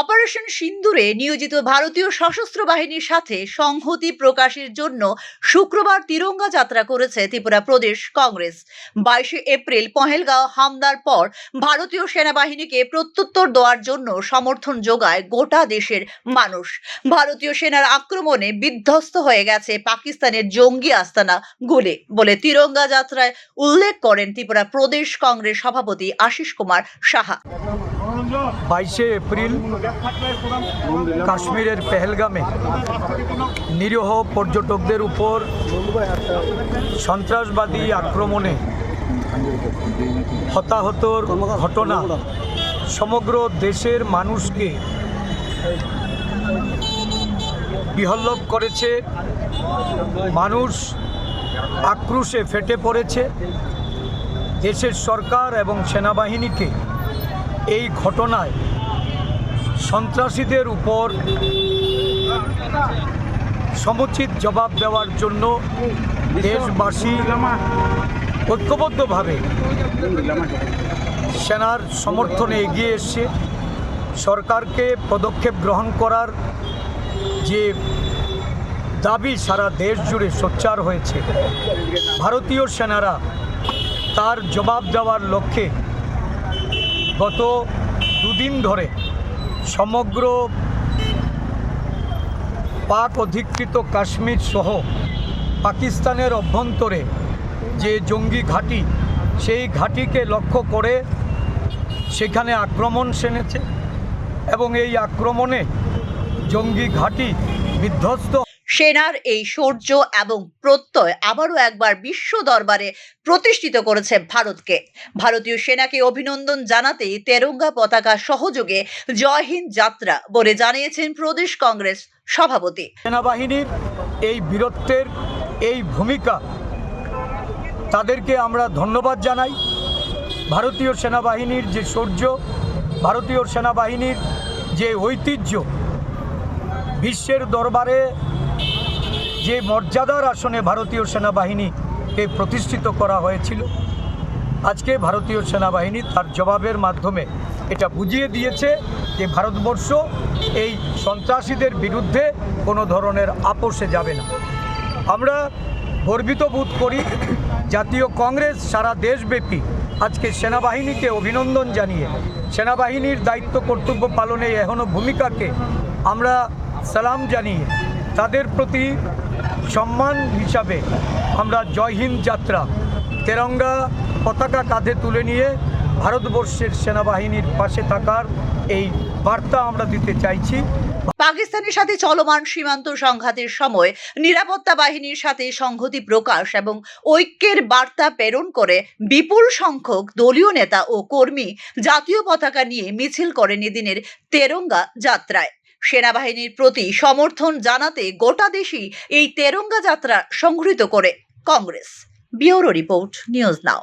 Operation সিন্দুরে নিয়োজিত ভারতীয় সশস্ত্র বাহিনীর সাথে সংহতি প্রকাশের জন্য শুক্রবার তিরঙ্গা যাত্রা করেছে ত্রিপুরা প্রদেশ কংগ্রেস। 22 এপ্রিল পহেলগাঁও হামলার পর ভারতীয় সেনাবাহিনীকে প্রত্যুত্তর দেওয়ার জন্য সমর্থন যোগায় গোটা দেশের মানুষ। ভারতীয় সেনার আক্রমণে বিধ্বস্ত হয়ে গেছে পাকিস্তানের জঙ্গি আস্তানা গুলি বলে তিরঙ্গা যাত্রায় উল্লেখ করেন ত্রিপুরা প্রদেশ কংগ্রেস সভাপতি আশিস কুমার সাহা। 22 এপ্রিল কাশ্মীরের পেহেলগামে নিরীহ পর্যটকদের উপর সন্ত্রাসবাদী আক্রমণে হতাহতর ঘটনা সমগ্র দেশের মানুষকে বিহ্বল করেছে। মানুষ আক্রোশে ফেটে পড়েছে। দেশের সরকার এবং সেনাবাহিনীকে এই ঘটনায় সন্ত্রাসীদের উপর সমুচিত জবাব দেওয়ার জন্য দেশবাসী ঐক্যবদ্ধভাবে সেনার সমর্থনে এগিয়ে এসছে। সরকারকে পদক্ষেপ গ্রহণ করার যে দাবি সারা দেশ জুড়ে সোচ্চার হয়েছে, ভারতীয় সেনারা তার জবাব দেওয়ার লক্ষ্যে গত দুদিন ধরে সমগ্র পাক অধিকৃত কাশ্মীর সহ পাকিস্তানের অভ্যন্তরে যে জঙ্গি ঘাঁটি, সেই ঘাঁটিকে লক্ষ্য করে সেখানে আক্রমণ সেনেছে এবং এই আক্রমণে জঙ্গি ঘাঁটি বিধ্বস্ত। সেনার এই শৌর্য এবং প্রত্যয় আবারও একবার বিশ্ব দরবারে প্রতিষ্ঠিত করেছে ভারতকে। ভারতীয় সেনাকে অভিনন্দন জানাতে তেরঙ্গা পতাকা সহযোগে জয় হিন্দ যাত্রা বলে জানিয়েছেন প্রদেশ কংগ্রেস সভাপতি। সেনাবাহিনীর এই বীরত্বের এই ভূমিকা, তাদেরকে আমরা ধন্যবাদ জানাই। ভারতীয় সেনাবাহিনীর যে শৌর্য, ভারতীয় সেনাবাহিনীর যে ঐতিহ্য, বিশ্বের দরবারে যে মর্যাদার আসনে ভারতীয় সেনাবাহিনীকে প্রতিষ্ঠিত করা হয়েছিল, আজকে ভারতীয় সেনাবাহিনী তার জবাবের মাধ্যমে এটা বুঝিয়ে দিয়েছে যে ভারতবর্ষ এই সন্ত্রাসীদের বিরুদ্ধে কোনো ধরনের আপোষে যাবে না। আমরা গর্বিত বোধ করি। জাতীয় কংগ্রেস সারা দেশব্যাপী আজকে সেনাবাহিনীকে অভিনন্দন জানিয়ে সেনাবাহিনীর দায়িত্ব কর্তব্য পালনে এখনও ভূমিকাকে আমরা সালাম জানিয়ে তাদের প্রতি সম্মান হিসাবে আমরা জয় হিন্দ যাত্রা তেরঙ্গা পতাকা কাঁধে তুলে নিয়ে ভারতবর্ষের সেনাবাহিনীর পাশে থাকার এই বার্তা আমরা দিতে চাইছি। পাকিস্তানের সাথে চলমান সীমান্ত সংঘাতের সময় নিরাপত্তা বাহিনীর সাথে সংহতি প্রকাশ এবং ঐক্যের বার্তা প্রেরণ করে বিপুল সংখ্যক দলীয় নেতা ও কর্মী জাতীয় পতাকা নিয়ে মিছিল করেন এদিনের তেরঙ্গা যাত্রায়। সেনাবাহিনীর প্রতি সমর্থন জানাতে গোটা দেশেই এই তেরঙ্গা যাত্রা সংগঠিত করে Congress. Bureau report, news now.